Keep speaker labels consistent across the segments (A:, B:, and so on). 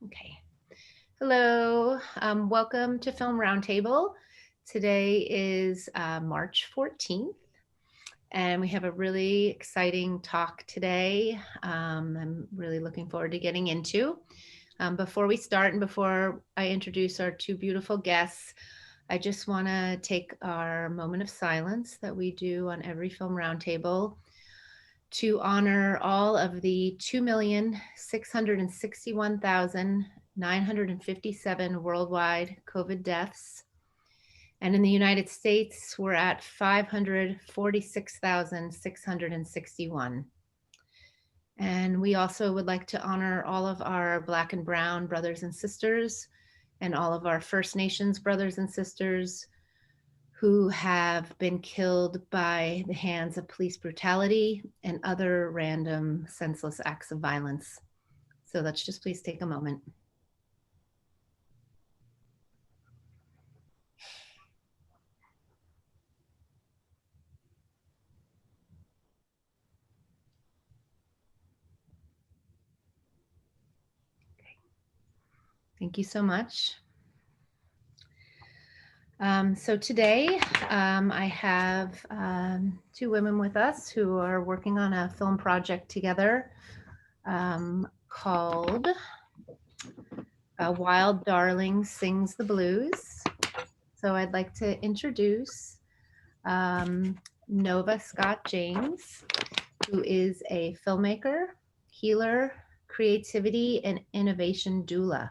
A: Okay. Hello. Welcome to Film Roundtable. Today is March 14th, and we have a really exciting talk today. I'm really looking forward to getting into. Before we start and before I introduce our two beautiful guests, I just want to take our moment of silence that we do on every Film Roundtable to honor all of the 2,661,957 worldwide COVID deaths. And in the United States, we're at 546,661. And we also would like to honor all of our Black and Brown brothers and sisters and all of our First Nations brothers and sisters who have been killed by the hands of police brutality and other random senseless acts of violence. So let's just please take a moment. Okay. Thank you so much. So today I have two women with us who are working on a film project together called Wild Darling Sings the Blues. So I'd like to introduce Nova Scott James, who is a filmmaker, healer, creativity, and innovation doula.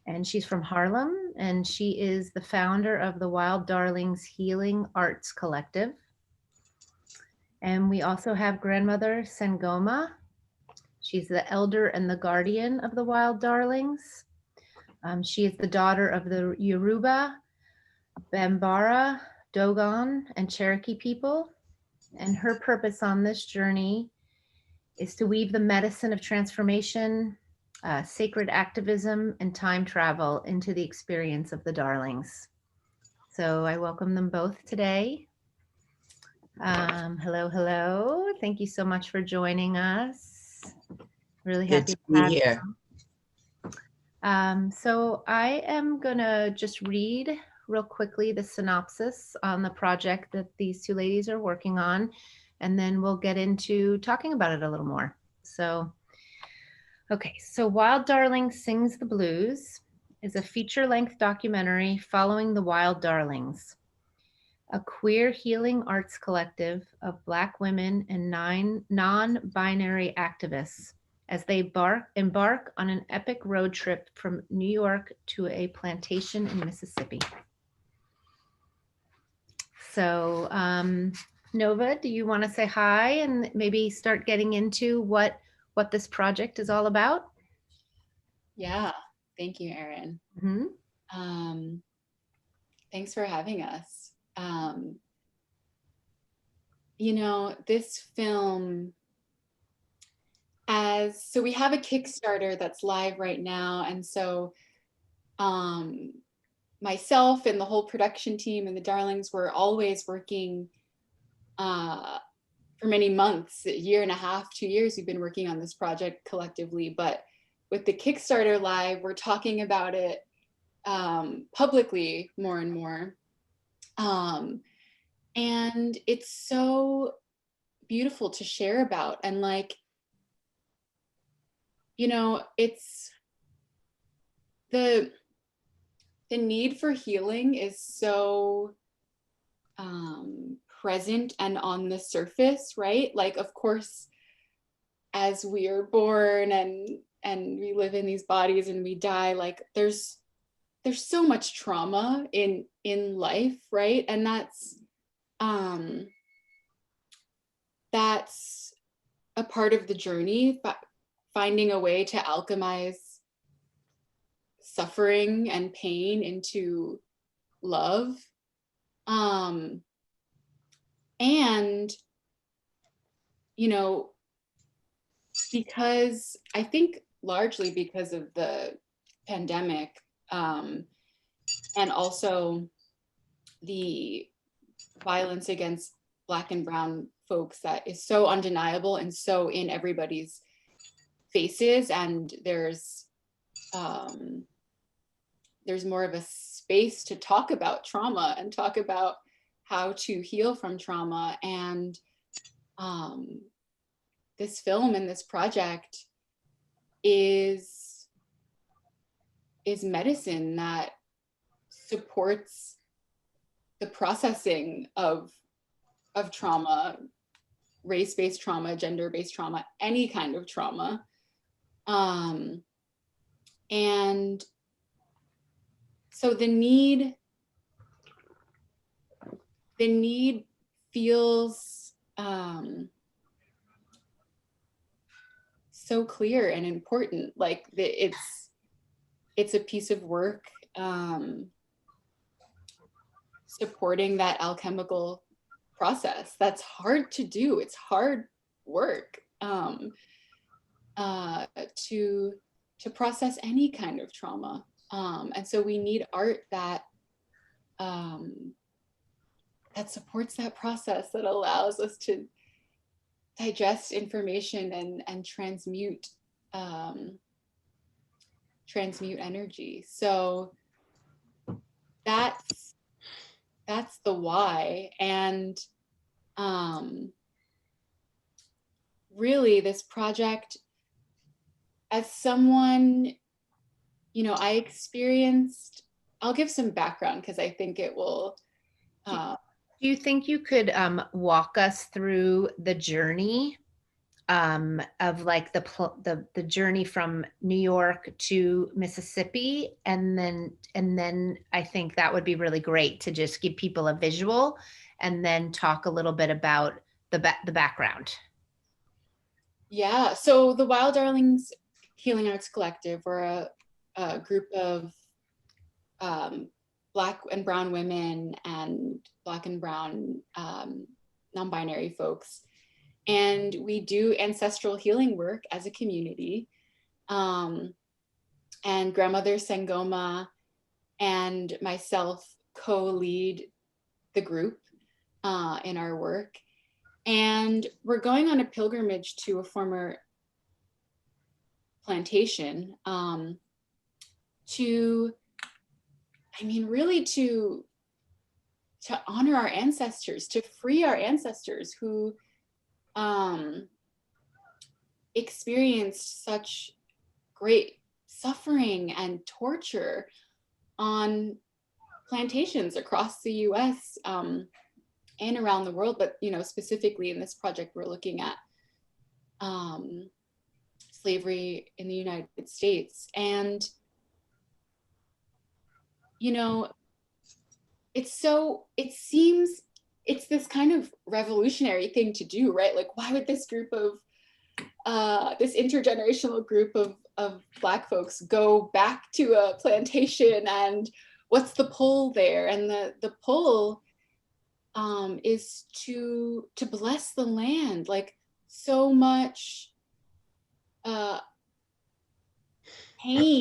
A: And she's from Harlem, and she is the founder of the Wild Darlings Healing Arts Collective. And we also have Grandmother Sangoma. She's the elder and the guardian of the Wild Darlings. She is the daughter of the Yoruba, Bambara, Dogon, and Cherokee people. And her purpose on this journey is to weave the medicine of transformation, sacred activism, and time travel into the experience of the Darlings. So I welcome them both today. Hello, hello. Thank you so much for joining us. Really happy
B: to be here.
A: So I am gonna just read real quickly the synopsis on the project that these two ladies are working on, and then we'll get into talking about it a little more. So, okay, so Wild Darling Sings the Blues is a feature-length documentary following the Wild Darlings, a queer healing arts collective of Black women and 9 non-binary activists as they embark on an epic road trip from New York to a plantation in Mississippi. So Nova, do you want to say hi and maybe start getting into what this project is all about?
C: Yeah, thank you, Erin.
A: Mm-hmm.
C: Thanks for having us. You know, this film, so we have a Kickstarter that's live right now. And so myself and the whole production team and the Darlings were always working for many months, a year and a half, 2 years, we've been working on this project collectively. But with the Kickstarter live, we're talking about it publicly more and more. And it's so beautiful to share about. And like, you know, it's the need for healing is so present and on the surface, right? Like, of course, as we are born and we live in these bodies and we die, like there's so much trauma in life, right? And that's a part of the journey, but finding a way to alchemize suffering and pain into love. And, you know, because I think largely because of the pandemic, and also the violence against Black and Brown folks that is so undeniable and so in everybody's faces, and there's there's more of a space to talk about trauma and talk about how to heal from trauma. And this film and this project is medicine that supports the processing of trauma, race-based trauma, gender-based trauma, any kind of trauma. And so the need feels so clear and important. Like it's a piece of work supporting that alchemical process that's hard to do. It's hard work to process any kind of trauma. And so we need art that that supports that process, that allows us to digest information and transmute energy. So that's the why. And really this project, as someone, you know, I'll give some background because I think it will.
A: Do you think you could walk us through the journey of like the journey from New York to Mississippi, and then I think that would be really great to just give people a visual, and then talk a little bit about the background.
C: Yeah, so the Wild Darlings Healing Arts Collective, we're a group of Black and brown women and Black and brown non-binary folks. And we do ancestral healing work as a community. And Grandmother Sangoma and myself co-lead the group in our work. And we're going on a pilgrimage to a former plantation really to honor our ancestors, to free our ancestors who experienced such great suffering and torture on plantations across the US and around the world. But, you know, specifically in this project, we're looking at slavery in the United States. And, you know, it's this kind of revolutionary thing to do, right? Like, why would this group of this intergenerational group of Black folks go back to a plantation, and what's the pull there? And the pull is to bless the land. Like, so much pain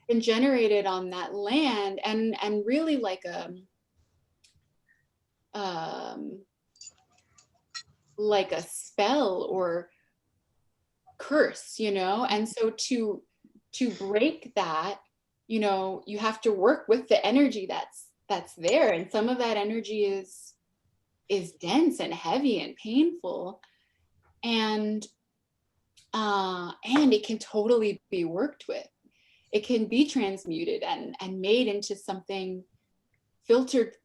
C: been generated on that land, and really like a spell or curse, you know. And so to break that, you know, you have to work with the energy that's there, and some of that energy is dense and heavy and painful, and it can totally be worked with. It can be transmuted and made into something filtered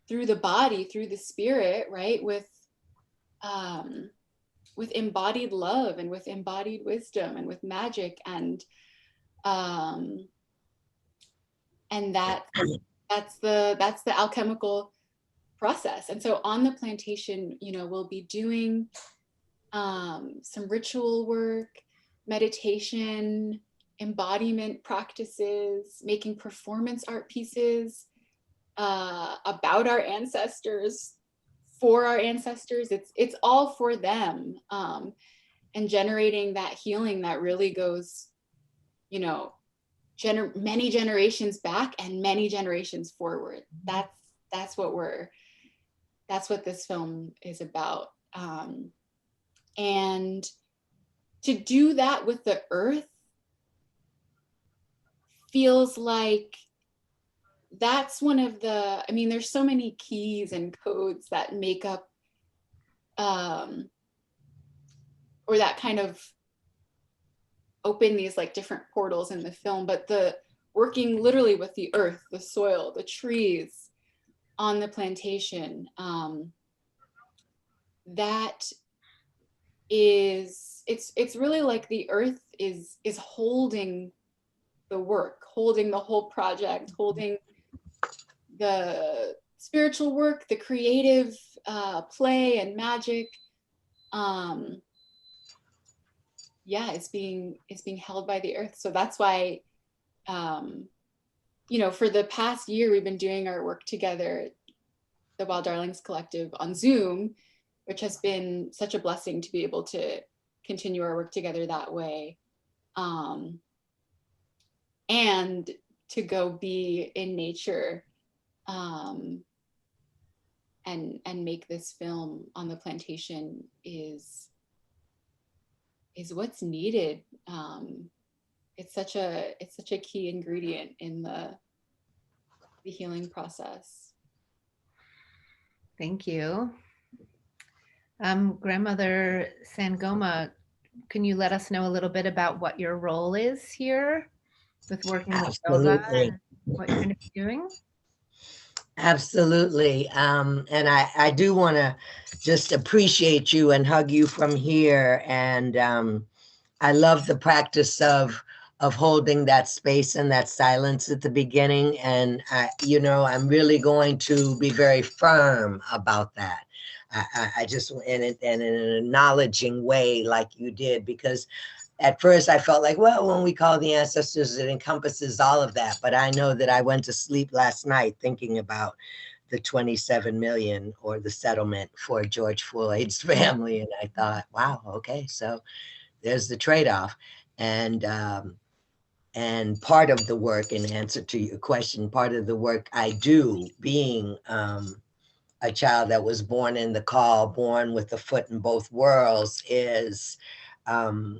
C: through the body, through the spirit, right? With embodied love and with embodied wisdom and with magic, and that's the alchemical process. And so on the plantation, you know, we'll be doing some ritual work, meditation, embodiment practices, making performance art pieces about our ancestors, for our ancestors. It's all for them, and generating that healing that really goes, you know, many generations back and many generations forward. That's what this film is about. And to do that with the earth feels like that's one of the, I mean, there's so many keys and codes that make up, or that kind of open these like different portals in the film, but the working literally with the earth, the soil, the trees on the plantation, that is, it's really like the earth is holding the work, holding the whole project, holding the spiritual work, the creative play and magic. Yeah, it's being held by the earth. So that's why, you know, for the past year, we've been doing our work together, the Wild Darlings Collective, on Zoom, which has been such a blessing to be able to continue our work together that way. And to go be in nature, and make this film on the plantation is what's needed. It's such a key ingredient in the healing process.
A: Thank you. Grandmother Sangoma, can you let us know a little bit about what your role is here with working with Doula and what you're going to be doing?
B: Absolutely. And I do want to just appreciate you and hug you from here. And I love the practice of holding that space and that silence at the beginning. And you know, I'm really going to be very firm about that. I just, in an acknowledging way, like you did, because at first I felt like, well, when we call the ancestors, it encompasses all of that. But I know that I went to sleep last night thinking about the 27 million, or the settlement for George Floyd's family. And I thought, wow, okay, so there's the trade-off. And part of the work, in answer to your question, part of the work I do, being a child that was born in the call, born with a foot in both worlds, is I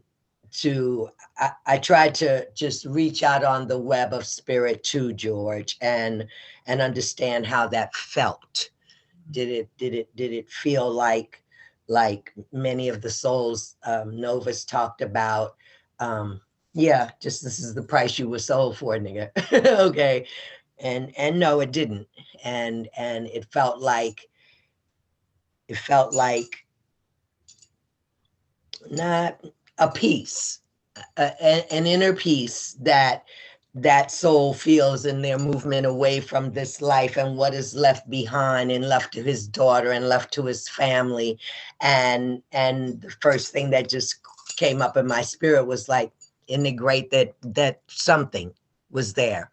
B: tried to just reach out on the web of spirit to George and understand how that felt. Did it feel like many of the souls Nova's talked about? Yeah, just this is the price you were sold for, nigga. Okay. And no, it didn't. And it felt like not a peace, an inner peace that soul feels in their movement away from this life and what is left behind and left to his daughter and left to his family. And the first thing that just came up in my spirit was like, isn't it great that something was there?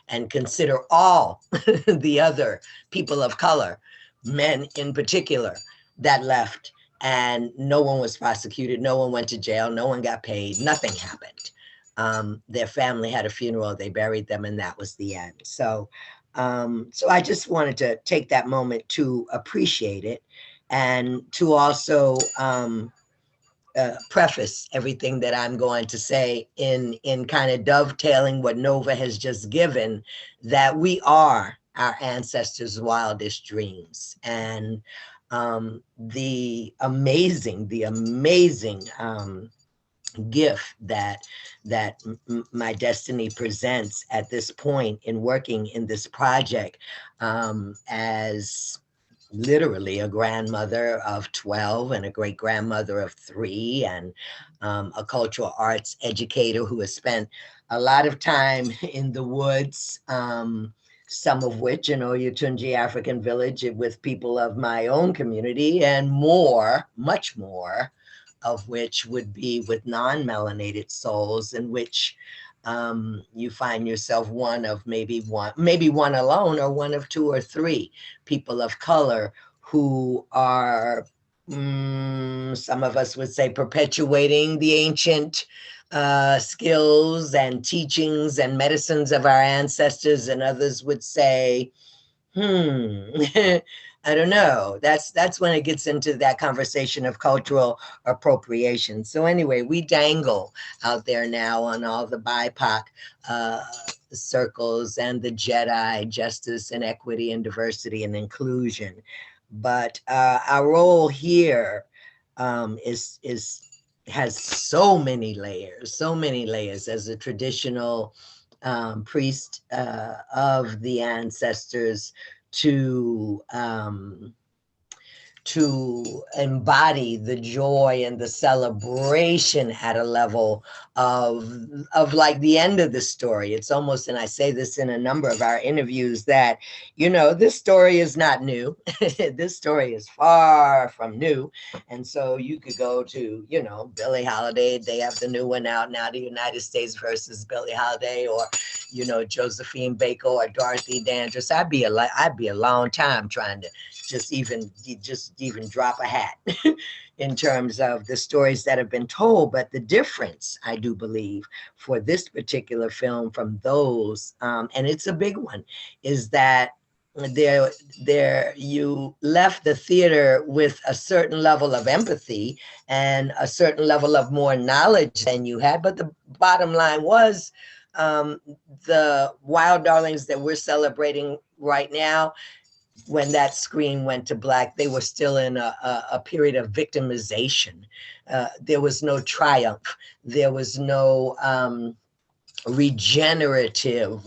B: And consider all the other people of color, men in particular, that left, and no one was prosecuted, no one went to jail, no one got paid, nothing happened. Their family had a funeral, they buried them, and that was the end. So I just wanted to take that moment to appreciate it, and to also preface everything that I'm going to say in kind of dovetailing what Nova has just given, that we are our ancestors' wildest dreams. And the amazing gift that my destiny presents at this point in working in this project, as literally a grandmother of 12 and a great grandmother of 3, and a cultural arts educator who has spent a lot of time in the woods, some of which in Oyotunji African Village with people of my own community, and more, much more of which would be with non-melanated souls, in which you find yourself one of maybe one alone, or one of 2 or 3 people of color who are, some of us would say, perpetuating the ancient skills and teachings and medicines of our ancestors, and others would say, I don't know. That's when it gets into that conversation of cultural appropriation. So anyway, we dangle out there now on all the BIPOC circles, and the Jedi, justice and equity and diversity and inclusion. But our role here has so many layers as a traditional priest of the ancestors to embody the joy and the celebration at a level of like the end of the story. It's almost, and I say this in a number of our interviews, that, you know, this story is not new. This story is far from new. And so you could go to, you know, Billie Holiday, they have the new one out now, the United States versus Billie Holiday, or, you know, Josephine Baker or Dorothy Dandridge. I'd be a long time trying to just even drop a hat in terms of the stories that have been told. But the difference, I do believe, for this particular film from those, and it's a big one, is that you left the theater with a certain level of empathy and a certain level of more knowledge than you had. But the bottom line was, the Wild Darlings that we're celebrating right now, when that screen went to black, they were still in a period of victimization. There was no triumph. There was no regenerative.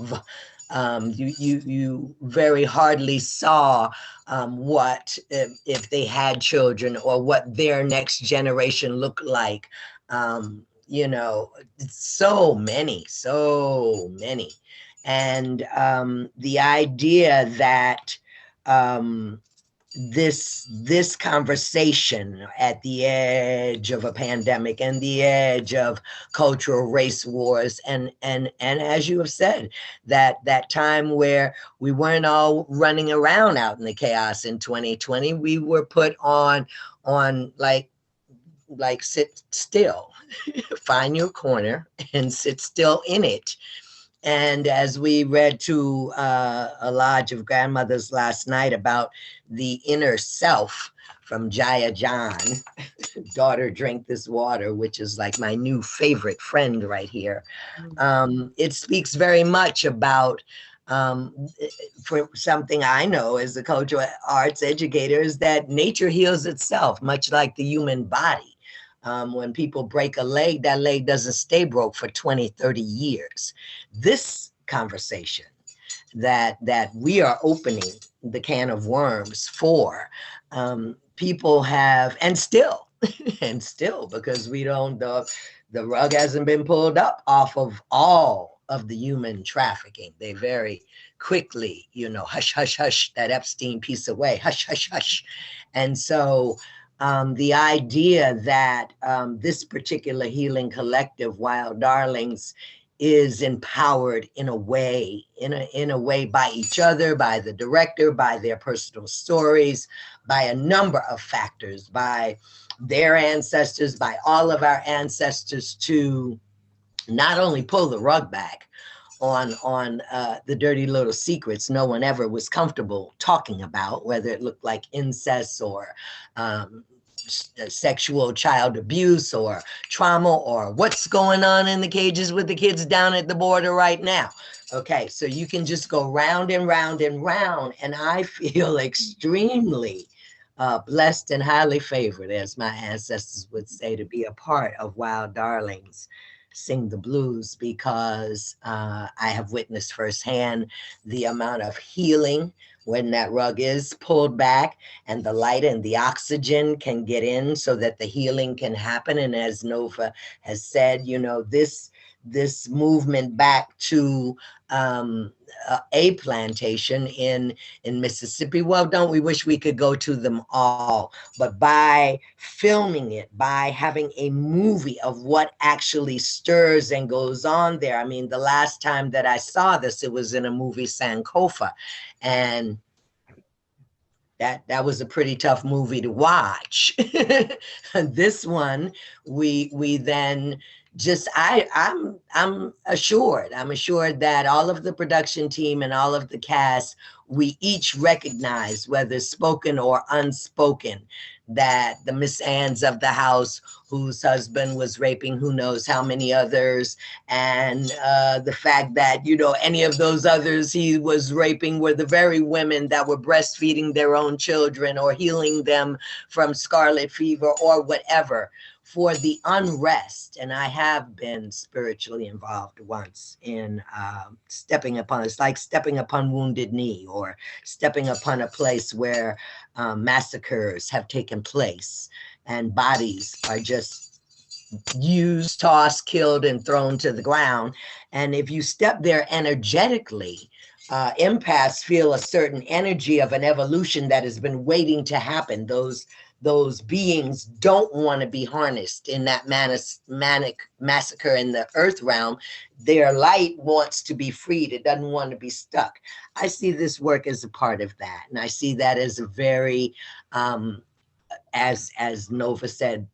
B: You very hardly saw what, if they had children, or what their next generation looked like. You know, so many. And the idea that this conversation at the edge of a pandemic and the edge of cultural race wars, and as you have said, that time where we weren't all running around out in the chaos in 2020, we were put on like sit still, find your corner and sit still in it. And as we read to a lodge of grandmothers last night about the inner self from Jaya John, daughter, drink this water, which is like my new favorite friend right here. It speaks very much about, for something I know as a cultural arts educator, is that nature heals itself, much like the human body. When people break a leg, that leg doesn't stay broke for 20, 30 years. This conversation that we are opening the can of worms for, people have, and still, because we don't, the rug hasn't been pulled up off of all of the human trafficking. They very quickly, you know, hush, hush, hush, that Epstein piece away, hush, hush, hush. And so, the idea that this particular healing collective, Wild Darlings, is empowered in a way by each other, by the director, by their personal stories, by a number of factors, by their ancestors, by all of our ancestors, to not only pull the rug back on the dirty little secrets no one ever was comfortable talking about, whether it looked like incest or sexual child abuse or trauma, or what's going on in the cages with the kids down at the border right now. Okay, so you can just go round and round and round, and I feel extremely blessed and highly favored, as my ancestors would say, to be a part of Wild Darlings Sing the Blues, because I have witnessed firsthand the amount of healing when that rug is pulled back and the light and the oxygen can get in so that the healing can happen. And as Nova has said, you know, this movement back to a plantation in Mississippi, well, don't we wish we could go to them all? But by filming it, by having a movie of what actually stirs and goes on there. I mean, the last time that I saw this, it was in a movie, Sankofa, and that was a pretty tough movie to watch. This one, we then just I'm assured. I'm assured that all of the production team and all of the cast, we each recognize, whether spoken or unspoken, that the Miss Anns of the house, whose husband was raping who knows how many others, and the fact that, you know, any of those others he was raping were the very women that were breastfeeding their own children or healing them from scarlet fever or whatever, for the unrest. And I have been spiritually involved once in stepping upon, it's like stepping upon Wounded Knee, or stepping upon a place where massacres have taken place and bodies are just used, tossed, killed, and thrown to the ground. And if you step there energetically, empaths feel a certain energy of an evolution that has been waiting to happen. Those beings don't want to be harnessed in that manic massacre in the earth realm. Their light wants to be freed. It doesn't want to be stuck. I see this work as a part of that. And I see that as a very, as Nova said,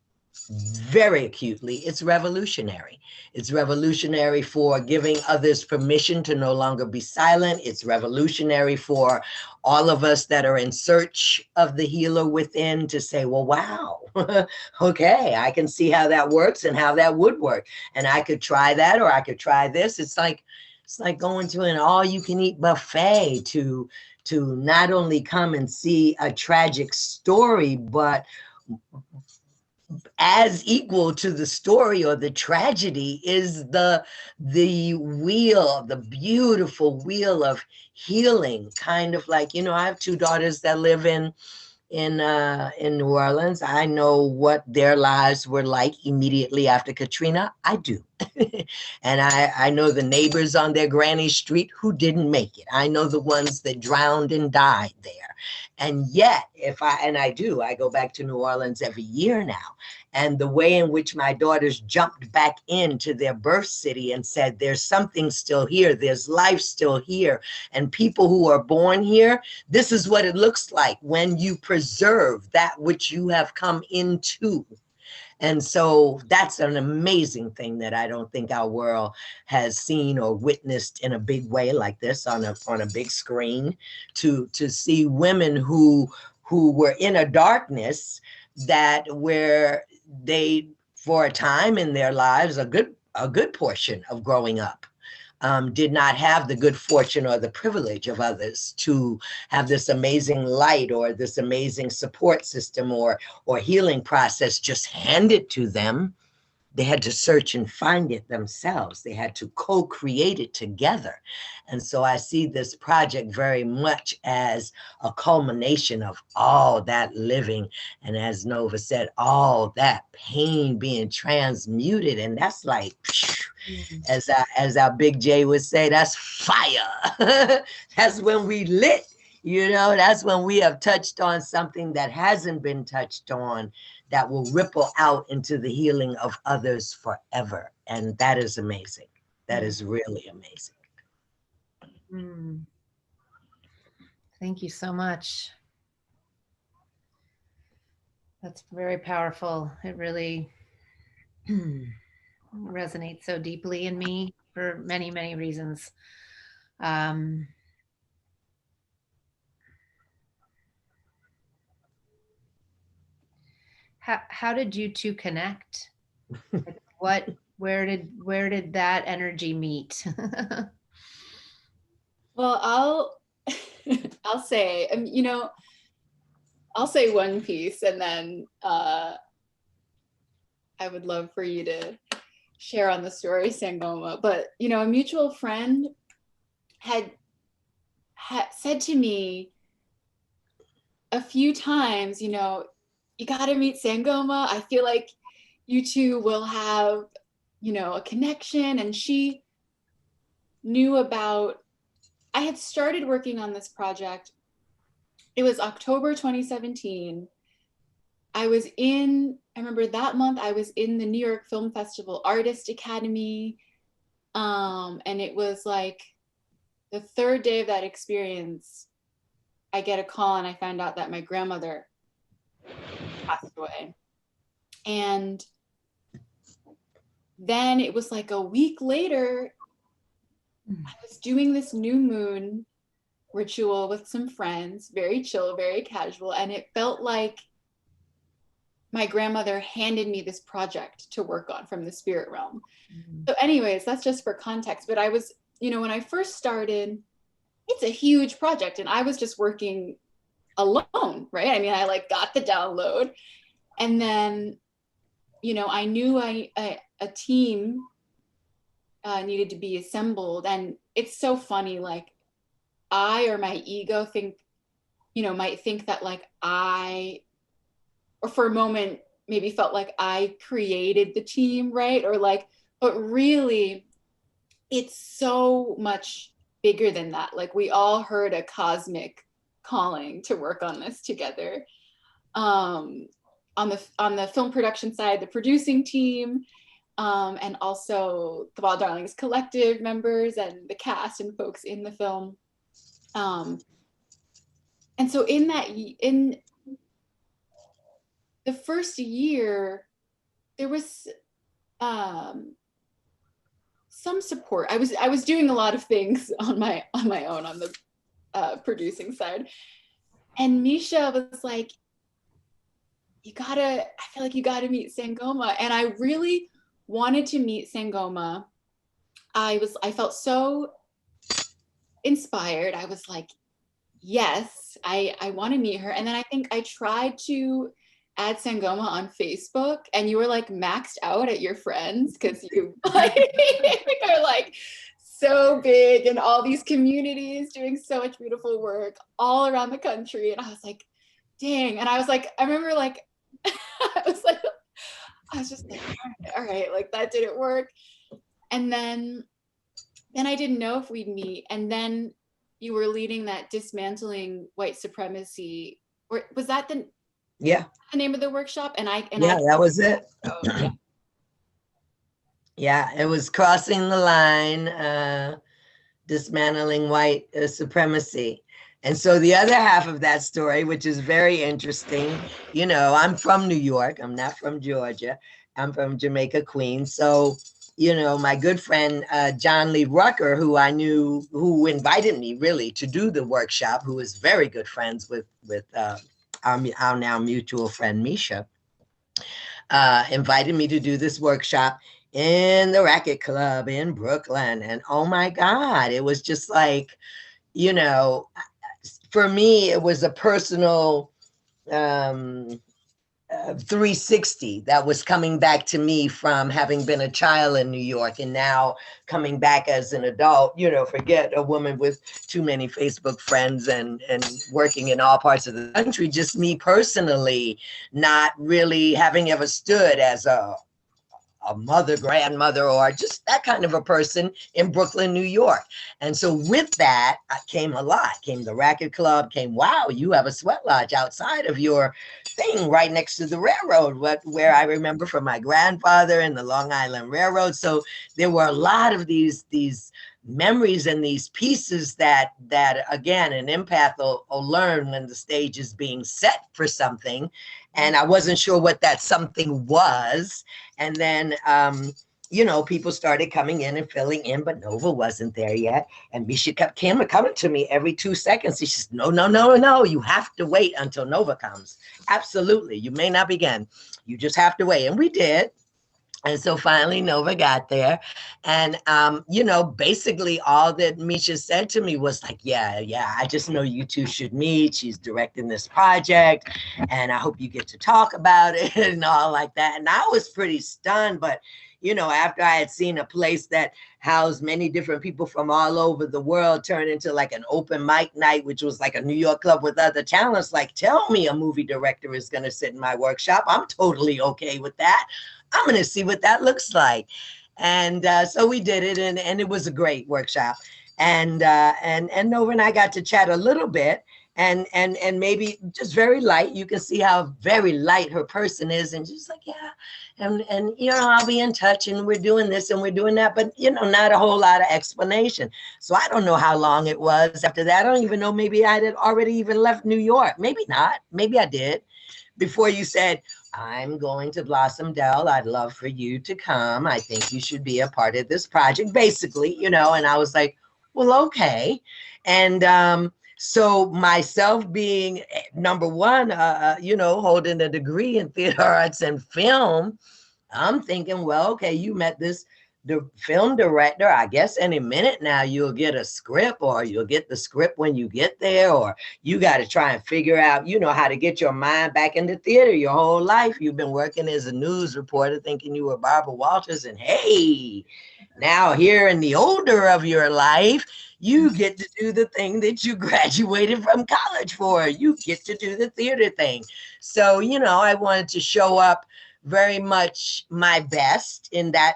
B: very acutely, it's revolutionary. It's revolutionary for giving others permission to no longer be silent. It's revolutionary for all of us that are in search of the healer within to say, well, wow, okay, I can see how that works and how that would work. And I could try that, or I could try this. It's like going to an all-you-can-eat buffet to not only come and see a tragic story, but as equal to the story or the tragedy is the wheel, the beautiful wheel of healing. Kind of like, you know, I have two daughters that live in New Orleans. I know what their lives were like immediately after Katrina. I do. And I know the neighbors on their granny street who didn't make it. I know the ones that drowned and died there. And yet, I go back to New Orleans every year now. And the way in which my daughters jumped back into their birth city and said, there's something still here, there's life still here. And people who are born here, this is what it looks like when you preserve that which you have come into. And so that's an amazing thing that I don't think our world has seen or witnessed in a big way like this on a big screen, to see women who were in a darkness that where they, for a time in their lives, a good portion of growing up, did not have the good fortune or the privilege of others to have this amazing light or this amazing support system or healing process just handed to them. They had to search and find it themselves. They had to co-create it together. And so I see this project very much as a culmination of all that living. And as Nova said, all that pain being transmuted. And that's like, as our Big J would say, that's fire. That's when we lit. You know, that's when we have touched on something that hasn't been touched on, that will ripple out into the healing of others forever. And that is amazing. That is really amazing.
A: Thank you so much. That's very powerful. It really resonates so deeply in me for many, many reasons. How did you two connect? Where did that energy meet?
C: Well, I'll say, you know, I'll say one piece, and then I would love for you to share on the story, Sangoma. But, you know, a mutual friend had said to me a few times, you know, you got to meet Sangoma. I feel like you two will have, you know, a connection. And she knew about, I had started working on this project. It was October 2017. I remember that month I was in the New York Film Festival Artist Academy. And it was like the third day of that experience, I get a call and I found out that my grandmother passed away. And then it was like a week later, I was doing this new moon ritual with some friends, very chill, very casual. And it felt like my grandmother handed me this project to work on from the spirit realm. So anyways, that's just for context. But I was, when I first started, it's a huge project and I was just working alone, right? I mean, I like got the download and then, I knew a team needed to be assembled. And it's so funny, like I or my ego might think that like or for a moment, maybe felt like I created the team, right? Or like, but really, it's so much bigger than that. Like we all heard a cosmic calling to work on this together. On the film production side, the producing team, and also the Wild Darlings collective members and the cast and folks in the film. And so in the first year, there was some support. I was doing a lot of things on my own on the producing side, and Misha was like, I feel like you gotta meet Sangoma. And I really wanted to meet Sangoma. I felt so inspired. I was like, yes, I want to meet her. And then I think I tried to add Sangoma on Facebook, and you were like maxed out at your friends because you like are like so big in all these communities doing so much beautiful work all around the country. And I was like, dang. And I was like, I remember like I was just like, all right, like that didn't work. And then I didn't know if we'd meet. And then you were leading that Dismantling White Supremacy, or was that the name of the workshop?
B: That was it. Yeah, it was crossing the line, dismantling white supremacy. And so the other half of that story, which is very interesting, I'm from New York. I'm not from Georgia. I'm from Jamaica, Queens. So, my good friend, John Lee Rucker, who I knew, who invited me really to do the workshop, who is very good friends with our now mutual friend, Misha, invited me to do this workshop in the Racket Club in Brooklyn. And oh my God, it was just like, for me, it was a personal 360 that was coming back to me from having been a child in New York and now coming back as an adult, forget a woman with too many Facebook friends and working in all parts of the country, just me personally, not really having ever stood as a mother, grandmother, or just that kind of a person in Brooklyn, New York. And so with that came a lot, came the Racket Club, came, wow, you have a sweat lodge outside of your thing right next to the railroad, where I remember from my grandfather and the Long Island Railroad. So there were a lot of these memories and these pieces that again, an empath will learn when the stage is being set for something. And I wasn't sure what that something was. And then, people started coming in and filling in, but Nova wasn't there yet. And Misha kept coming to me every 2 seconds. She says, no, you have to wait until Nova comes. Absolutely. You may not begin. You just have to wait. And we did. And so finally Nova got there. And, basically all that Misha said to me was like, yeah, I just know you two should meet. She's directing this project and I hope you get to talk about it and all like that. And I was pretty stunned, but after I had seen a place that housed many different people from all over the world turn into like an open mic night, which was like a New York club with other talents, like tell me a movie director is going to sit in my workshop. I'm totally okay with that. I'm going to see what that looks like. And so we did it, and it was a great workshop. And Nova and I got to chat a little bit, and maybe just very light. You can see how very light her person is. And she's like, yeah, and I'll be in touch, and we're doing this and we're doing that, but not a whole lot of explanation. So I don't know how long it was after that. I don't even know, maybe I had already even left New York. Maybe not. Maybe I did. Before you said, I'm going to Blossom Dell. I'd love for you to come. I think you should be a part of this project, basically, you know. And I was like, well, okay. And so myself being number one, you know, holding a degree in theater arts and film, I'm thinking, well, okay, you met the film director. I guess any minute now you'll get a script, or you'll get the script when you get there, or you got to try and figure out, you know, how to get your mind back into theater. Your whole life you've been working as a news reporter thinking you were Barbara Walters, and hey, now here in the older of your life, you get to do the thing that you graduated from college for. You get to do the theater thing. So, you know, I wanted to show up very much my best in that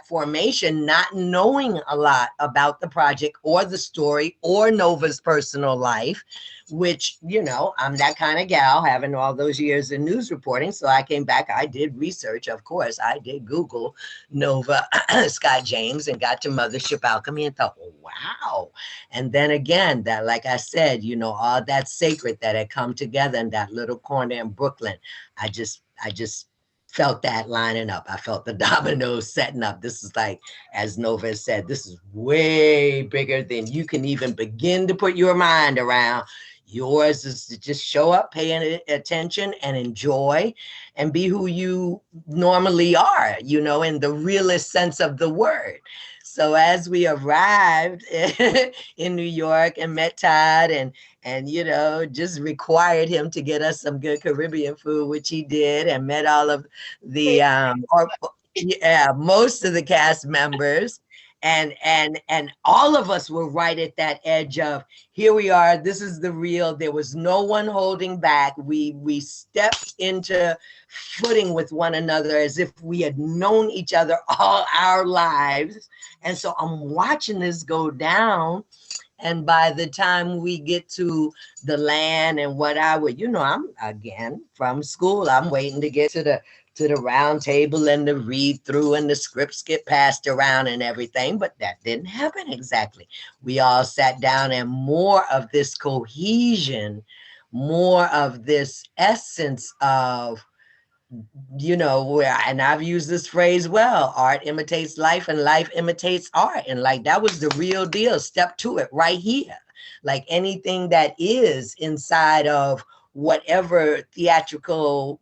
B: formation, not knowing a lot about the project or the story or Nova's personal life, which, you know, I'm that kind of gal, having all those years in news reporting. So I came back, I did research, of course. I did Google Nova Scott James and got to Mothership Alchemy and thought, oh, wow. And then again, that, like I said, you know, all that sacred that had come together in that little corner in Brooklyn. I just felt that lining up. I felt the dominoes setting up. This is like, as Nova said, this is way bigger than you can even begin to put your mind around. Yours is to just show up, pay attention, and enjoy, and be who you normally are, you know, in the realest sense of the word. So as we arrived in New York and met Todd and you know, just required him to get us some good Caribbean food, which he did, and met all of the most of the cast members. And all of us were right at that edge of, here we are, this is the real. There was no one holding back. We stepped into footing with one another as if we had known each other all our lives. And so I'm watching this go down. And by the time we get to the land and what I would, you know, I'm again from school, I'm waiting to get to the round table and the read through and the scripts get passed around and everything, but that didn't happen exactly. We all sat down, and more of this cohesion, more of this essence of, you know, where, and I've used this phrase, well, art imitates life and life imitates art. And like, that was the real deal. Step to it right here. Like anything that is inside of whatever theatrical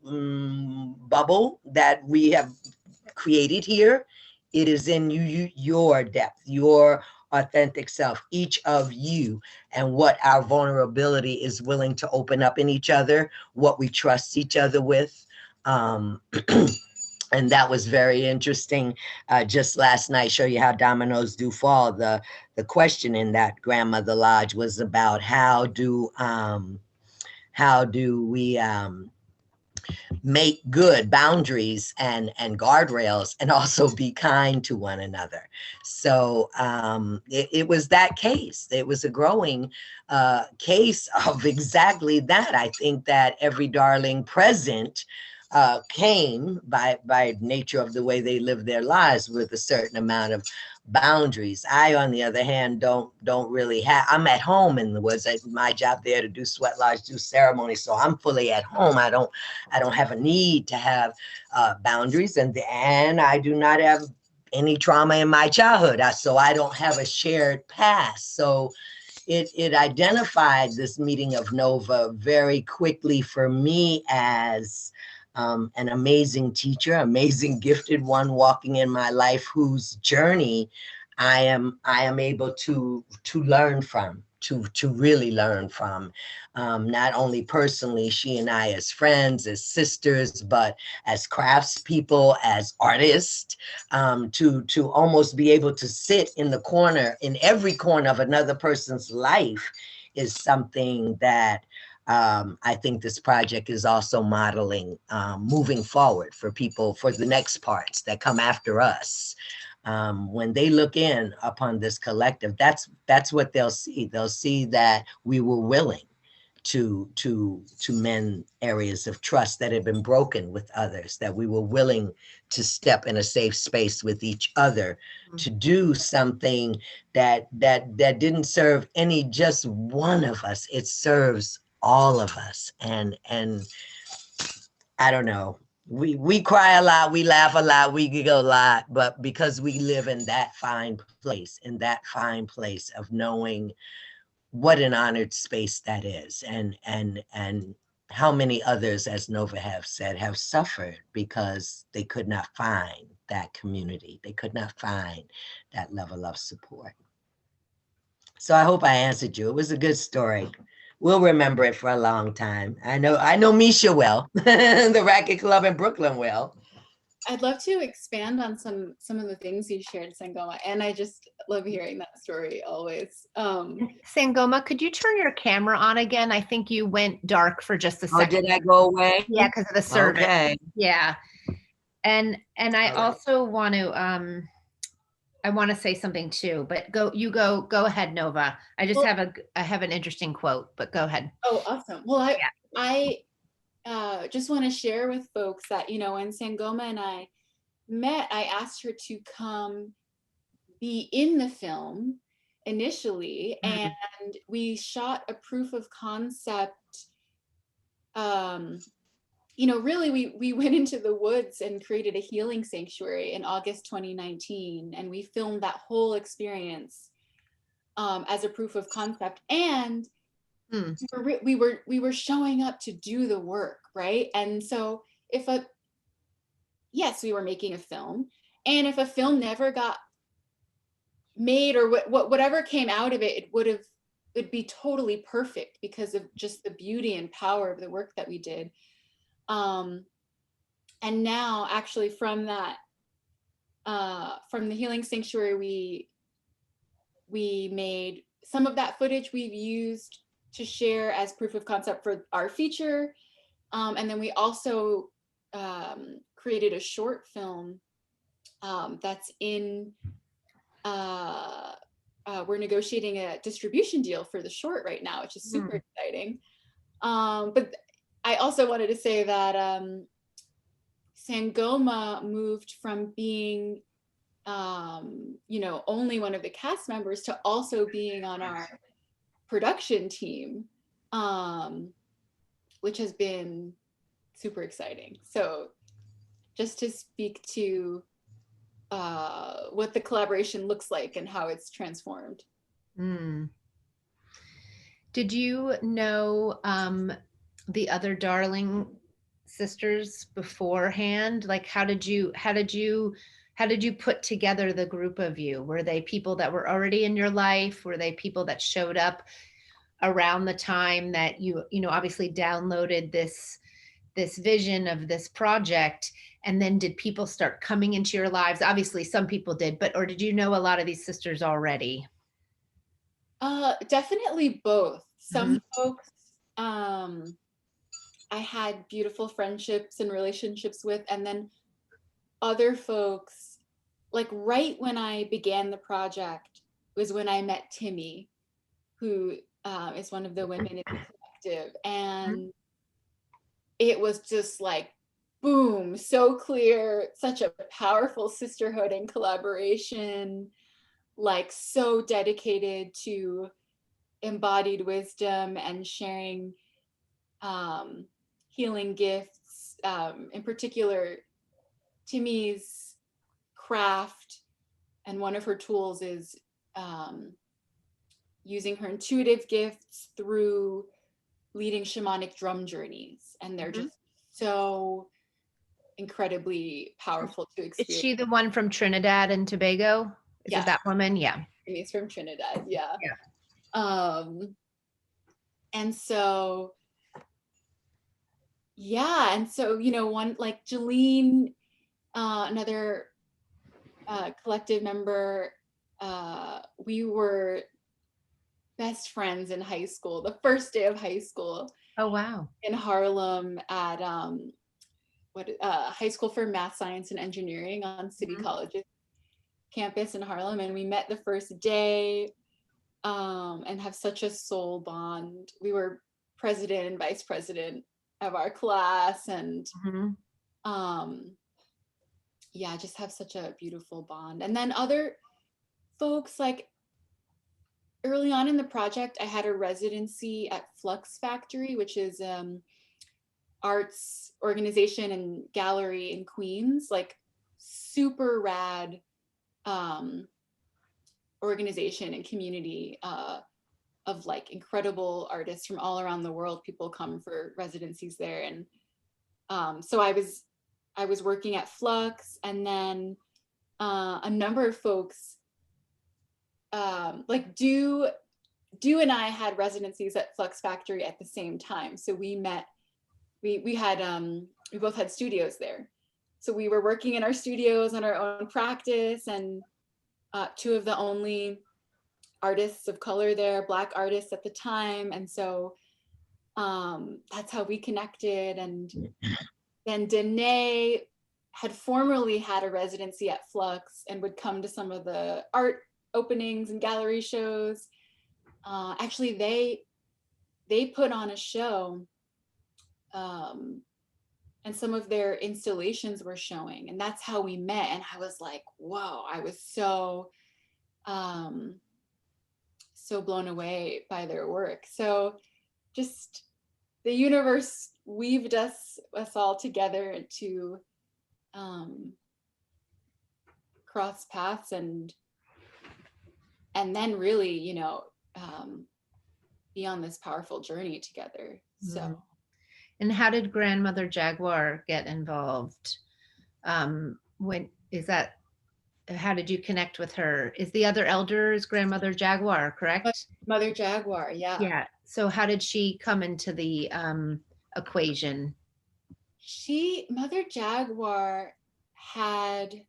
B: bubble that we have created here, it is in your depth, your authentic self, each of you, and what our vulnerability is willing to open up in each other, what we trust each other with. And that was very interesting. Just last night, show you how dominoes do fall. The question in that grandmother lodge was about how do we make good boundaries and guardrails, and also be kind to one another. So it was that case. It was a growing case of exactly that. I think that every darling present came by nature of the way they live their lives with a certain amount of boundaries. I, on the other hand, don't really have, I'm at home in the woods. It's my job there to do sweat lodge, do ceremony. So I'm fully at home. I don't have a need to have boundaries, and I do not have any trauma in my childhood. So I don't have a shared past. So it identified this meeting of Nova very quickly for me as an amazing teacher, amazing gifted one walking in my life, whose journey I am able to learn from, to really learn from, not only personally, she and I as friends, as sisters, but as craftspeople, as artists, to almost be able to sit in the corner, in every corner of another person's life, is something that I think this project is also modeling moving forward for people, for the next parts that come after us. When they look in upon this collective, that's what they'll see. They'll see that we were willing to mend areas of trust that had been broken with others, that we were willing to step in a safe space with each other, to do something that didn't serve any just one of us. It serves all of us. And I don't know. We cry a lot, we laugh a lot, we giggle a lot, but because we live in that fine place of knowing what an honored space that is, and how many others, as Nova have said, have suffered because they could not find that community. They could not find that level of support. So I hope I answered you. It was a good story. We'll remember it for a long time. I know Misha well, the Racket Club in Brooklyn will.
C: I'd love to expand on some of the things you shared, Sangoma, and I just love hearing that story always.
A: Sangoma, could you turn your camera on again? I think you went dark for just a second.
B: Oh, did I go away?
A: Yeah, because of the service.
B: Okay.
A: Yeah. And I
B: All right.
A: also want to I want to say something too, but go ahead, Nova. I just have an interesting quote, but go ahead.
C: Oh, awesome. Well, I just want to share with folks that, you know, when Sangoma and I met, I asked her to come be in the film initially, and we shot a proof of concept. You know, really, we went into the woods and created a healing sanctuary in August 2019, and we filmed that whole experience as a proof of concept. And we were showing up to do the work, right? And so yes, we were making a film, and if a film never got made, or whatever came out of it, it'd be totally perfect because of just the beauty and power of the work that we did. And now, actually, from that, from the healing sanctuary, we made some of that footage we've used to share as proof of concept for our feature. And then we also created a short film that's in, we're negotiating a distribution deal for the short right now, which is super exciting. But I also wanted to say that Sangoma moved from being, you know, only one of the cast members to also being on our production team, which has been super exciting. So just to speak to what the collaboration looks like and how it's transformed.
A: Did you know the other Darling sisters beforehand? Like, how did you put together the group of you? Were they people that were already in your life? Were they people that showed up around the time that you know, obviously downloaded this vision of this project? And then did people start coming into your lives? Obviously some people did, or did you know a lot of these sisters already?
C: Definitely both. Some folks I had beautiful friendships and relationships with, and then other folks, like right when I began the project was when I met Timmy, who is one of the women in the collective, and it was just like, boom, so clear, such a powerful sisterhood and collaboration, like so dedicated to embodied wisdom and sharing healing gifts. In particular, Timmy's craft, and one of her tools is using her intuitive gifts through leading shamanic drum journeys, and they're just so incredibly powerful to experience.
A: Is she the one from Trinidad and Tobago? Is it that woman? Yeah.
C: Timmy's from Trinidad. Yeah. And so, yeah. And so, you know, one like Jolene, another collective member, we were best friends in high school, the first day of high school.
A: Oh, wow.
C: In Harlem at High School for Math, Science, and Engineering on City College's campus in Harlem. And we met the first day and have such a soul bond. We were president and vice president of our class, and yeah, just have such a beautiful bond. And then other folks, like early on in the project, I had a residency at Flux Factory, which is arts organization and gallery in Queens, like super rad organization and community of like incredible artists from all around the world. People come for residencies there. And so I was working at Flux, and then a number of folks like Do and I had residencies at Flux Factory at the same time. So we met, we had we both had studios there. So we were working in our studios on our own practice, and two of the only artists of color there, Black artists at the time. And so that's how we connected. And then Danae had formerly had a residency at Flux and would come to some of the art openings and gallery shows. Actually, they put on a show, and some of their installations were showing, and that's how we met. And I was like, whoa, I was so so blown away by their work. So just the universe weaved us all together to cross paths, and then really, you know, be on this powerful journey together. So
A: and how did Grandmother Jaguar get involved? How did you connect with her? Is the other elder is Grandmother Jaguar, correct?
C: Mother Jaguar, yeah.
A: Yeah. So how did she come into the equation?
C: Mother Jaguar had,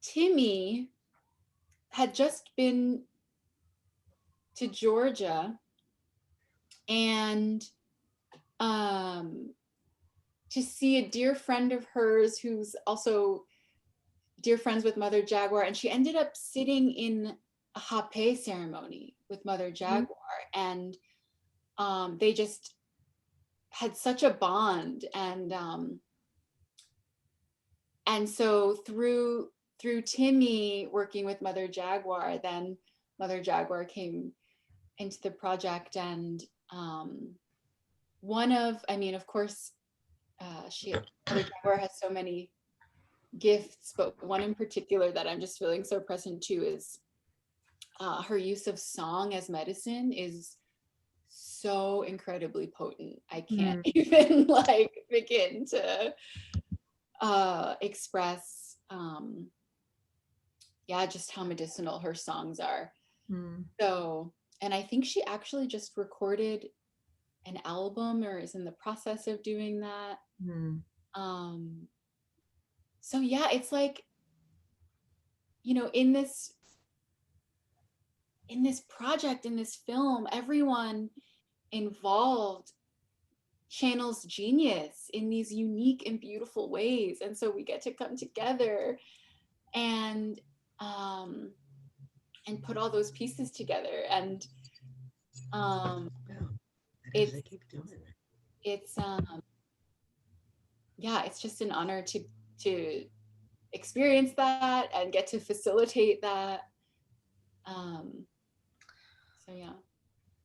C: Timmy had just been to Georgia, and to see a dear friend of hers who's also dear friends with Mother Jaguar, and she ended up sitting in a hape ceremony with Mother Jaguar, and they just had such a bond, and so through Timmy working with Mother Jaguar, then Mother Jaguar came into the project. And of course, Mother Jaguar has so many gifts, but one in particular that I'm just feeling so present to is her use of song as medicine is so incredibly potent. I can't even like begin to express just how medicinal her songs are. So, and I think she actually just recorded an album or is in the process of doing that. So yeah, it's like, you know, in this project, in this film, everyone involved channels genius in these unique and beautiful ways. And so we get to come together and put all those pieces together. And it's just an honor to experience that and get to facilitate that. So yeah.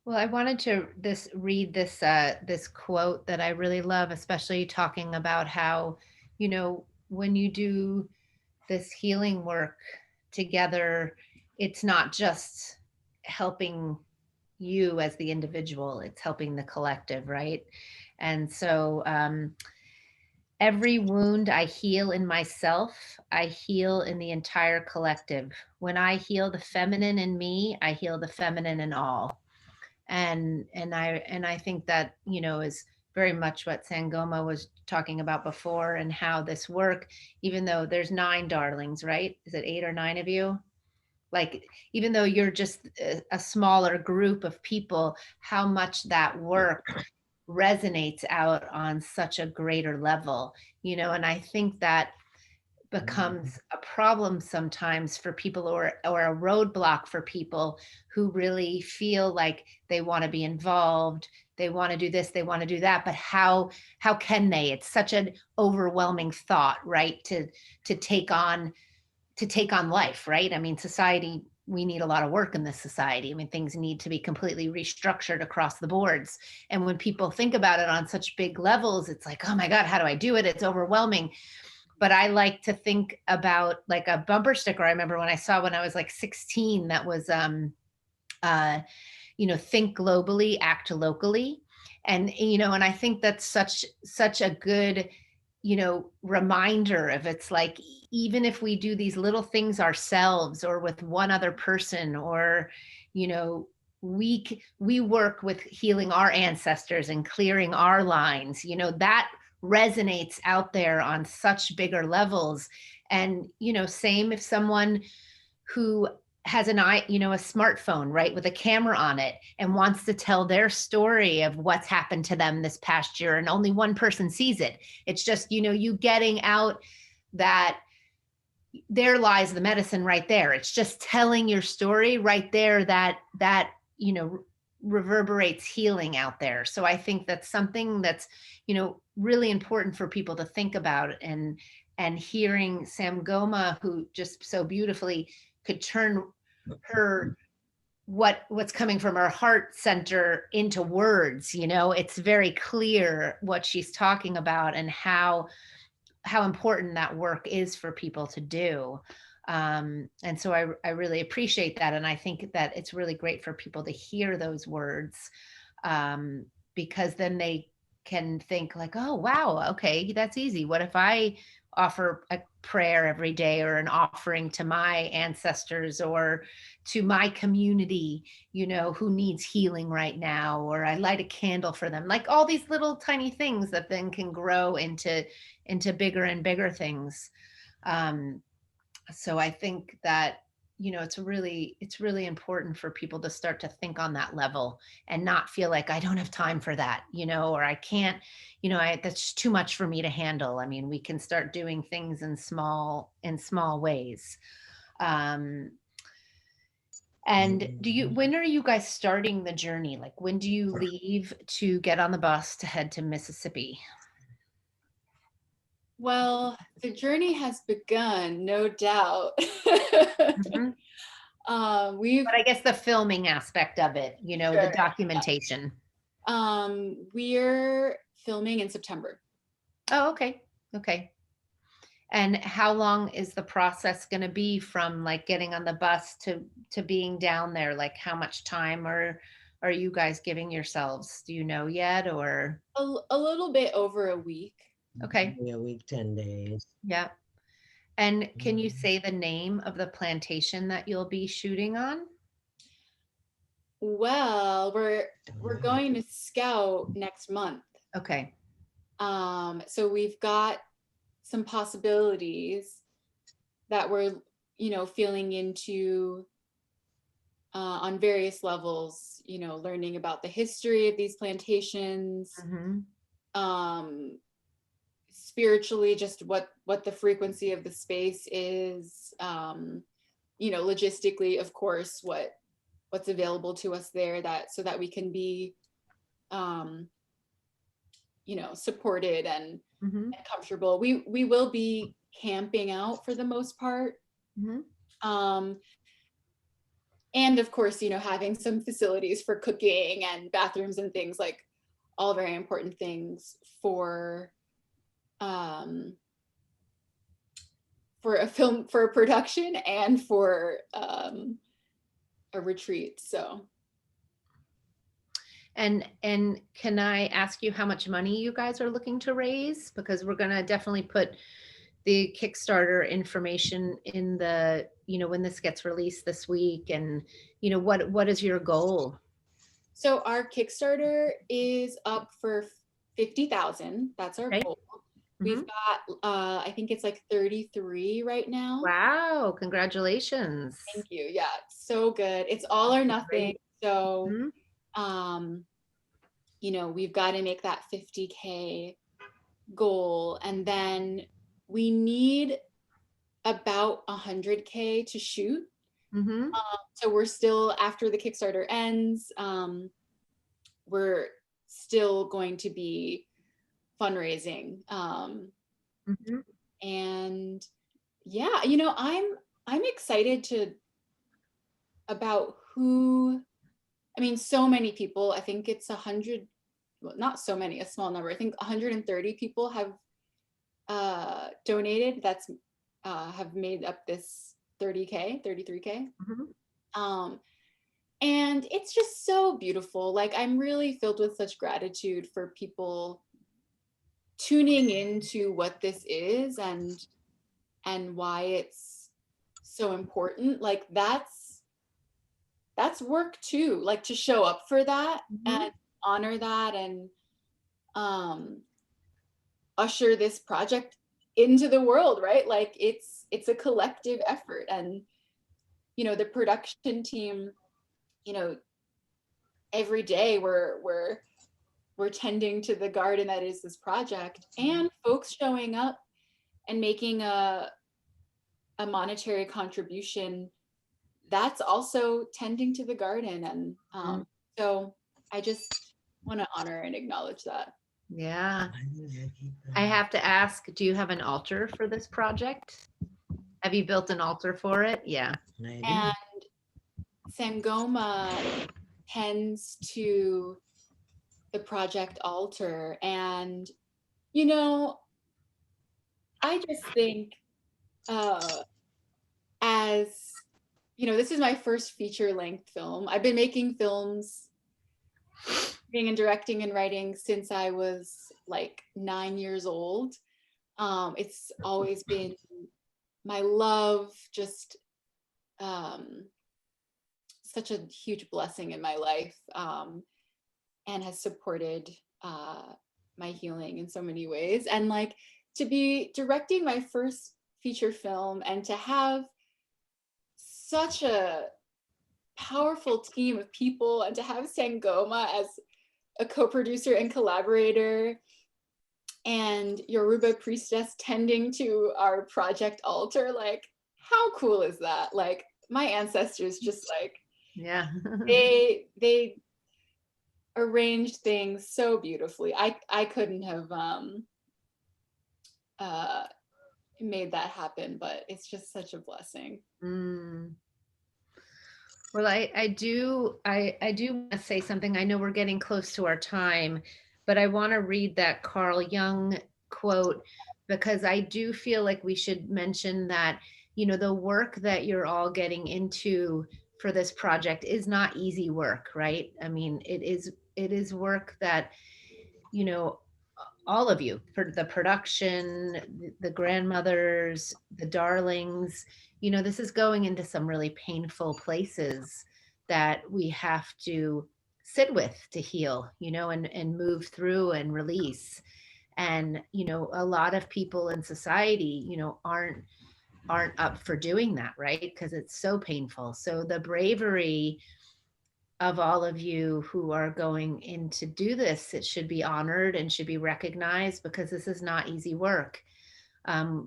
A: Well, I wanted to read this quote that I really love, especially talking about how, you know, when you do this healing work together, it's not just helping you as the individual, it's helping the collective, right? And so every wound I heal in myself, I heal in the entire collective. When I heal the feminine in me, I heal the feminine in all. And I think that, you know, is very much what Sangoma was talking about before, and how this work, even though there's 9 darlings, right? Is it 8 or 9 of you? Like, even though you're just a smaller group of people, how much that work resonates out on such a greater level, you know. And I think that becomes a problem sometimes for people, or a roadblock for people who really feel like they want to be involved, they want to do this, they want to do that, but how can they? It's such an overwhelming thought, right? To take on life, right? I mean, society we need a lot of work in this society. I mean, things need to be completely restructured across the boards. And when people think about it on such big levels, it's like, oh my God, how do I do it? It's overwhelming. But I like to think about like a bumper sticker. I remember when I saw when I was like 16, that was, think globally, act locally. And, and I think that's such a good, reminder of, it's like, even if we do these little things ourselves or with one other person, or, we work with healing our ancestors and clearing our lines, that resonates out there on such bigger levels. And, same if someone who has a smartphone, right, with a camera on it, and wants to tell their story of what's happened to them this past year, and only one person sees it. It's just, you getting out that there lies the medicine right there. It's just telling your story right there that reverberates healing out there. So I think that's something that's, really important for people to think about. And hearing Sangoma, who just so beautifully could turn her what's coming from her heart center into words, it's very clear what she's talking about, and how important that work is for people to do. And so I really appreciate that. And I think that it's really great for people to hear those words, because then they can think like, oh, wow, okay, that's easy. What if I offer a prayer every day, or an offering to my ancestors, or to my community, who needs healing right now, or I light a candle for them, like all these little tiny things that then can grow into bigger and bigger things. So I think that, it's really important for people to start to think on that level, and not feel like I don't have time for that, or I can't, that's too much for me to handle. I mean, we can start doing things in small ways. And when are you guys starting the journey? Like, when do you leave to get on the bus to head to Mississippi?
C: Well, the journey has begun, no doubt.
A: Mhm.
C: We've
A: But I guess the filming aspect of it,
C: Sure.
A: the documentation.
C: We're filming in September.
A: Oh, okay. Okay. And how long is the process going to be from like getting on the bus to being down there? Like, how much time are you guys giving yourselves? Do you know yet, or?
C: A little bit over a week.
A: Okay.
B: A week, 10 days.
A: Yeah. And can you say the name of the plantation that you'll be shooting on?
C: Well, we're going to scout next month.
A: Okay.
C: So we've got some possibilities that we're, feeling into on various levels, learning about the history of these plantations,
A: Mm-hmm.
C: Spiritually, just what the frequency of the space is, logistically, of course, what's available to us there, so that we can be supported and,
A: Mm-hmm.
C: and comfortable. We will be camping out for the most part.
A: Mm-hmm.
C: And of course, having some facilities for cooking and bathrooms and things, like all very important things for a production and for a retreat. So.
A: And can I ask you how much money you guys are looking to raise? Because we're going to definitely put the Kickstarter information in the, when this gets released this week. And, what is your goal?
C: So our Kickstarter is up for 50,000. That's our goal. We've got, I think it's like 33 right now.
A: Wow, congratulations.
C: Thank you. Yeah, so good. It's all or nothing.
A: Great.
C: So, we've got to make that 50K goal. And then we need about 100K to shoot. So we're still, after the Kickstarter ends, we're still going to be fundraising. And yeah, I'm excited about who, I mean, so many people, I think it's 100, well, not so many, a small number. I think 130 people have donated, that's have made up this 30K, 33K. And it's just so beautiful. Like, I'm really filled with such gratitude for people tuning into what this is and why it's so important. Like, that's work too, like to show up for that and honor that and usher this project into the world, right? Like, it's a collective effort. And you know, the production team, you know, every day we're tending to the garden that is this project, and folks showing up and making a monetary contribution, that's also tending to the garden. And so I just want to honor and acknowledge that.
A: Yeah. I have to ask, do you have an altar for this project? Have you built an altar for it? Yeah.
C: And Sangoma tends to the project altar. And, you know, I just think as, you know, this is my first feature-length film. I've been making films, being and directing and writing since I was like 9 years old. It's always been my love, just such a huge blessing in my life, and has supported my healing in so many ways. And like, to be directing my first feature film and to have such a powerful team of people, and to have Sangoma as a co-producer and collaborator, and Yoruba Priestess tending to our project altar, like, how cool is that? Like, my ancestors just like,
A: Yeah.
C: they arranged things so beautifully. I couldn't have made that happen, but it's just such a blessing.
A: Well, I do want to say something. I know we're getting close to our time, but I want to read that Carl Jung quote, because I do feel like we should mention that, you know, the work that you're all getting into for this project is not easy work, right? I mean, it is work that, you know, all of you, for the production, the grandmothers, the darlings, you know, this is going into some really painful places that we have to sit with to heal, you know, and move through and release. And, you know, a lot of people in society, you know, aren't up for doing that, right? Because it's so painful. So the bravery of all of you who are going in to do this, it should be honored and should be recognized, because this is not easy work.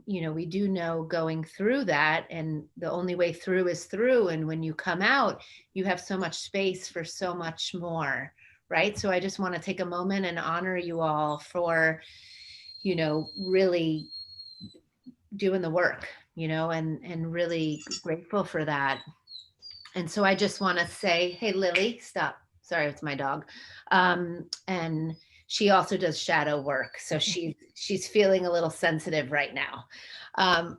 A: You know, we do know going through that, and the only way through is through. And when you come out, you have so much space for so much more, right? So I just want to take a moment and honor you all for, you know, really doing the work, you know, and really grateful for that. And so I just want to say, hey, Lily, stop. Sorry, it's my dog. And she also does shadow work. So she's feeling a little sensitive right now.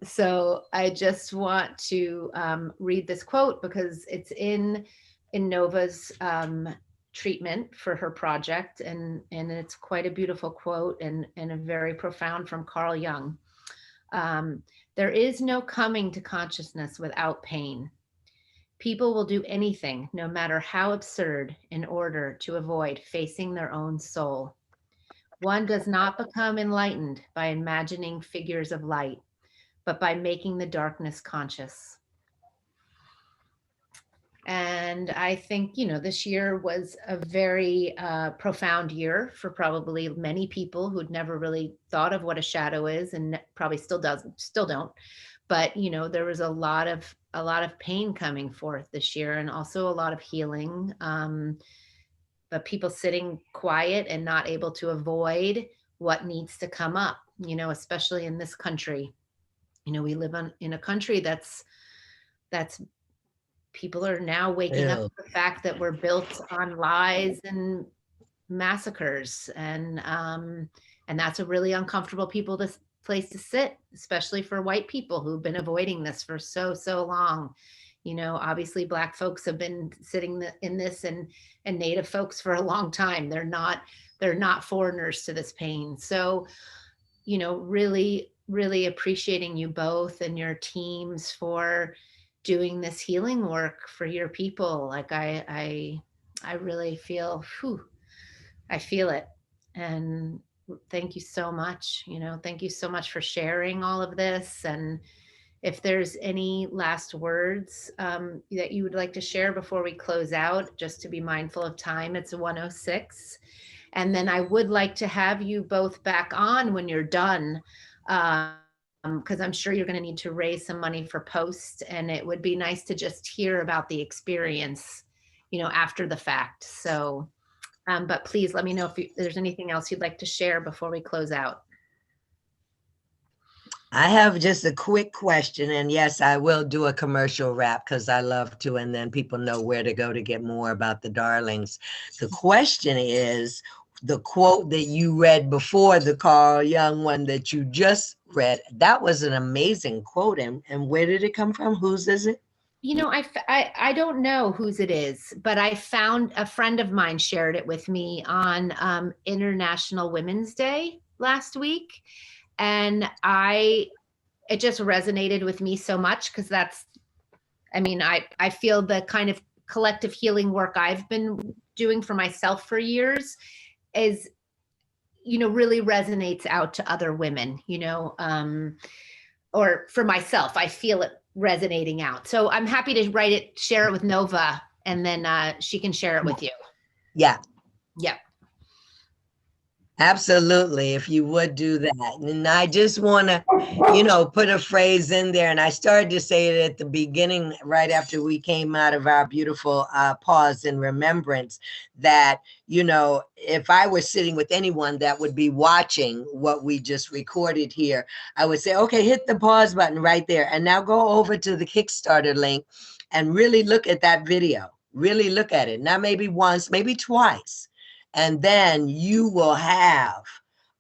A: So I just want to read this quote, because it's in Nova's treatment for her project. And it's quite a beautiful quote, and a very profound, from Carl Jung. There is no coming to consciousness without pain. People will do anything, no matter how absurd, in order to avoid facing their own soul. One does not become enlightened by imagining figures of light, but by making the darkness conscious. And I think, you know, this year was a very profound year for probably many people who'd never really thought of what a shadow is, and probably still don't. But, you know, there was a lot of pain coming forth this year, and also a lot of healing. But people sitting quiet and not able to avoid what needs to come up, you know, especially in this country. You know, we live in a country that's people are now waking up
B: Ew.
A: to the fact that we're built on lies and massacres, and that's a really uncomfortable place to sit, especially for white people who've been avoiding this for so long. You know, obviously Black folks have been sitting in this, and Native folks for a long time. They're not foreigners to this pain. So, you know, really appreciating you both and your teams for doing this healing work for your people. Like I really feel, I feel it. And thank you so much. You know, thank you so much for sharing all of this. And if there's any last words that you would like to share before we close out, just to be mindful of time, it's 1:06. And then I would like to have you both back on when you're done, because I'm sure you're going to need to raise some money for post, and it would be nice to just hear about the experience, you know, after the fact. So, but please let me know if there's anything else you'd like to share before we close out.
B: I have just a quick question, and yes, I will do a commercial wrap because I love to, and then people know where to go to get more about the darlings. The question is, the quote that you read before, the Carl Jung one that you just read, that was an amazing quote. And where did it come from? Whose is it?
A: You know, I don't know whose it is, but I found a friend of mine shared it with me on International Women's Day last week. And it just resonated with me so much, because I feel the kind of collective healing work I've been doing for myself for years is, you know, really resonates out to other women, you know, or for myself, I feel it resonating out. So I'm happy to share it with Nova, and then she can share it with you.
B: Yeah.
A: Yeah.
B: Absolutely, if you would do that. And I just want to, you know, put a phrase in there. And I started to say it at the beginning, right after we came out of our beautiful pause in remembrance, that, you know, if I were sitting with anyone that would be watching what we just recorded here, I would say, okay, hit the pause button right there. And now go over to the Kickstarter link and really look at that video. Really look at it. Not maybe once, maybe twice. And then you will have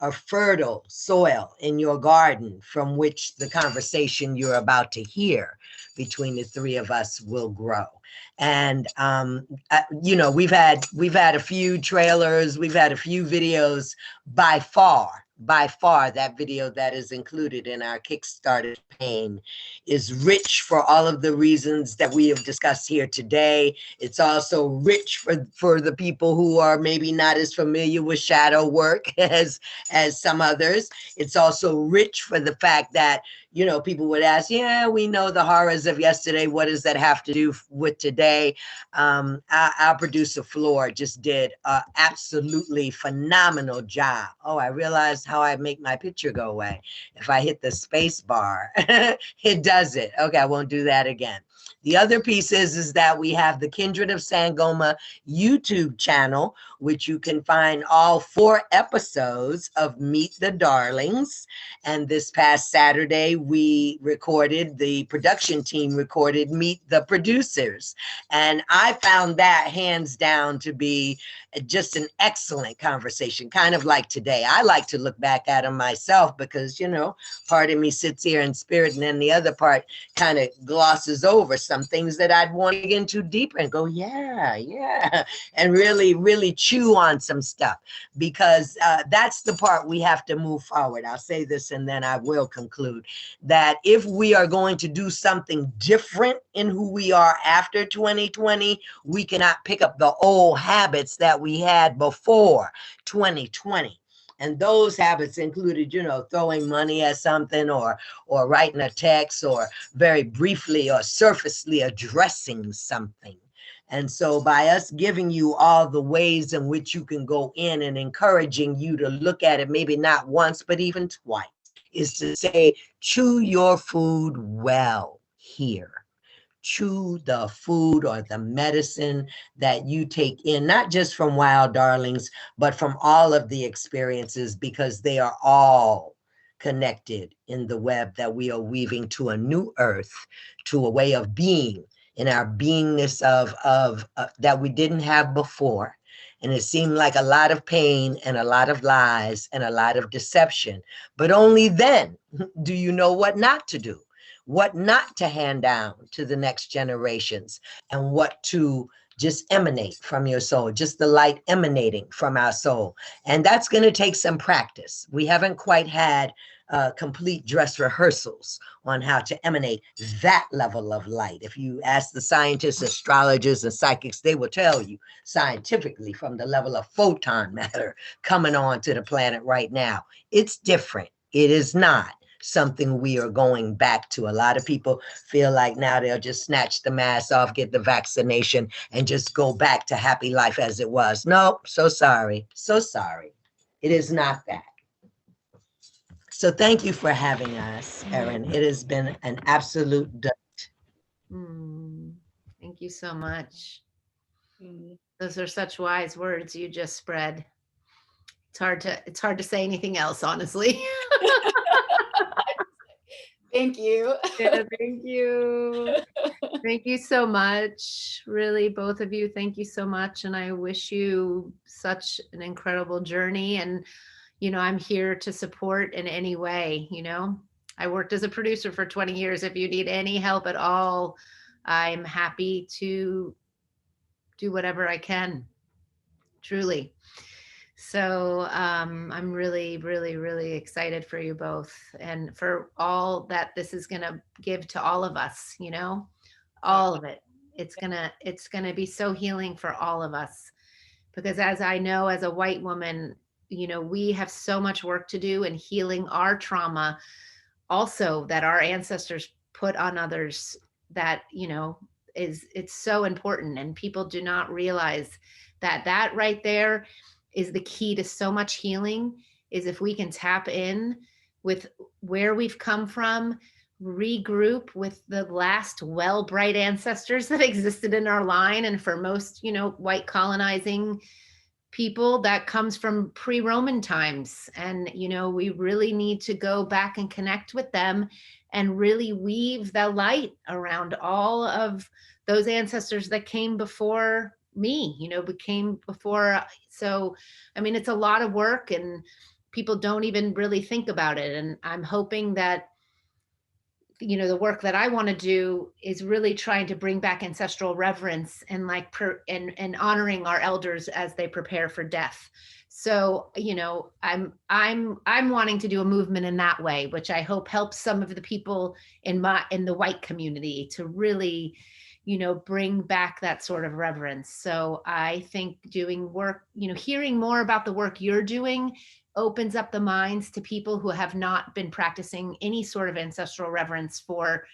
B: a fertile soil in your garden from which the conversation you're about to hear between the three of us will grow. And you know, we've had a few trailers, we've had a few videos. By far that video that is included in our Kickstarter campaign is rich for all of the reasons that we have discussed here today. It's also rich for the people who are maybe not as familiar with shadow work as some others. It's also rich for the fact that, you know, people would ask, yeah, we know the horrors of yesterday. What does that have to do with today? Our producer Floor just did an absolutely phenomenal job. Oh, I realized how I make my picture go away. If I hit the space bar, it does it. Okay, I won't do that again. The other piece is that we have the Kindred of Sangoma YouTube channel, which you can find all 4 episodes of Meet the Darlings. And this past Saturday, the production team recorded Meet the Producers. And I found that hands down to be just an excellent conversation, kind of like today. I like to look back at them myself because, you know, part of me sits here in spirit, and then the other part kind of glosses over some things that I'd want to get into deeper and go, yeah, and really chew on some stuff, because that's the part we have to move forward. I'll say this and then I will conclude that if we are going to do something different in who we are after 2020, we cannot pick up the old habits that we had before 2020. And those habits included, you know, throwing money at something, or writing a text, or very briefly or surfacely addressing something. And so by us giving you all the ways in which you can go in and encouraging you to look at it, maybe not once, but even twice, is to say, chew your food well here. Chew the food or the medicine that you take in, not just from Wild Darlings, but from all of the experiences, because they are all connected in the web that we are weaving to a new earth, to a way of being in our beingness of that we didn't have before. And it seemed like a lot of pain and a lot of lies and a lot of deception. But only then do you know what not to do, what not to hand down to the next generations, and what to just emanate from your soul, just the light emanating from our soul. And that's going to take some practice. We haven't quite had complete dress rehearsals on how to emanate that level of light. If you ask the scientists, astrologers, and psychics, they will tell you scientifically from the level of photon matter coming on to the planet right now. It's different. It is not something we are going back to. A lot of people feel like now they'll just snatch the mask off, get the vaccination, and just go back to happy life as it was. No, so sorry. So sorry. It is not that. So thank you for having us, Erin. It has been an absolute delight.
A: Thank you so much.
C: Mm.
A: Those are such wise words you just spread. It's hard to say anything else, honestly.
C: Thank you.
A: Yeah, thank you. Thank you so much. Really, both of you, thank you so much. And I wish you such an incredible journey. And, I'm here to support in any way. I worked as a producer for 20 years. If you need any help at all, I'm happy to do whatever I can, truly. So I'm really, really, really excited for you both and for all that this is going to give to all of us, all of it. It's gonna be so healing for all of us, because as I know, as a white woman, we have so much work to do in healing our trauma also that our ancestors put on others, that it's so important, and people do not realize that right there is the key to so much healing, is if we can tap in with where we've come from, regroup with the last bright ancestors that existed in our line. And for most white colonizing people, that comes from pre-Roman times. And we really need to go back and connect with them and really weave the light around all of those ancestors that came before me, became before. So it's a lot of work, and people don't even really think about it. And I'm hoping that the work that I want to do is really trying to bring back ancestral reverence and and honoring our elders as they prepare for death. So, I'm wanting to do a movement in that way, which I hope helps some of the people in the white community to really, bring back that sort of reverence. So I think doing work, hearing more about the work you're doing opens up the minds to people who have not been practicing any sort of ancestral reverence for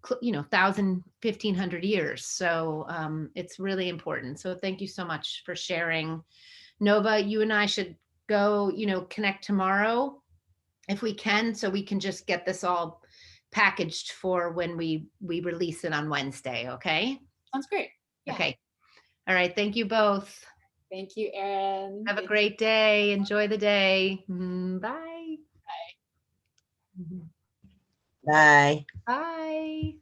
A: 1,000, 1,500 years. So it's really important. So thank you so much for sharing. Nova, you and I should go, connect tomorrow if we can, so we can just get this all packaged for when we release it on Wednesday. Okay.
C: Sounds great.
A: Yeah. Okay. All right. Thank you both.
C: Thank you, Erin.
A: Have a great day. Enjoy the day. Bye.
C: Bye.
B: Bye.
A: Bye.